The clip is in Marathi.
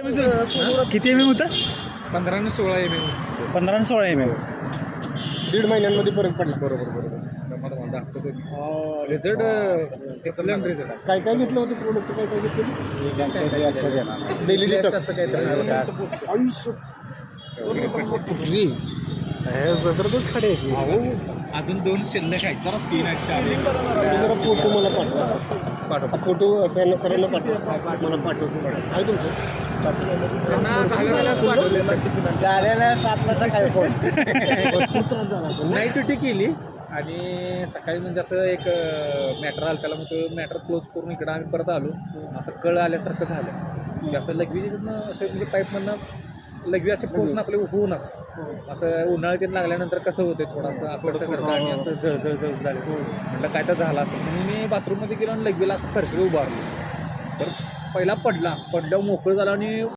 किती MM होतं? 15 आणि 16 MM. 15 आणि 16 MM. दीड महिन्यांमध्ये फरक पडला. बरोबर. Result excellent result. काय काय घेतलं होतं प्रोडक्ट, काय काय घेतलं? Daily detox. आयुष्य जबरदस्त खडे आहेत. अजून 2 शिल्लक आहेत. जरा स्किन जरा फोटो मला पाठवा. फोटो सरांना पाठवा. मला पाठवतो आहे तुमचं. झालेला 7ला सकाळी फोन. भरपूर त्रास झाला असेल. नाईट ड्युटी केली आणि सकाळी म्हणजे असं एक मॅटर आलं त्याला, मग तो मॅटर क्लोज करून इकडं आम्ही परत आलो. असं कळ आल्यासारखं झालं की असं लघवीच्यातनं असं म्हणजे पाईपमधनं लघवी असे पोचणं आपले होऊनच असं उन्हाळ्यात लागल्यानंतर कसं होते थोडंसं आपल्यासारखं आणि असं जळजळ झालं. म्हटलं काय तर झालं असं म्हणून मी बाथरूममध्ये गेलो आणि लघवीला असं फरशी उभारलो. तर पहिला पडल्यावर मोकळं झालं आणि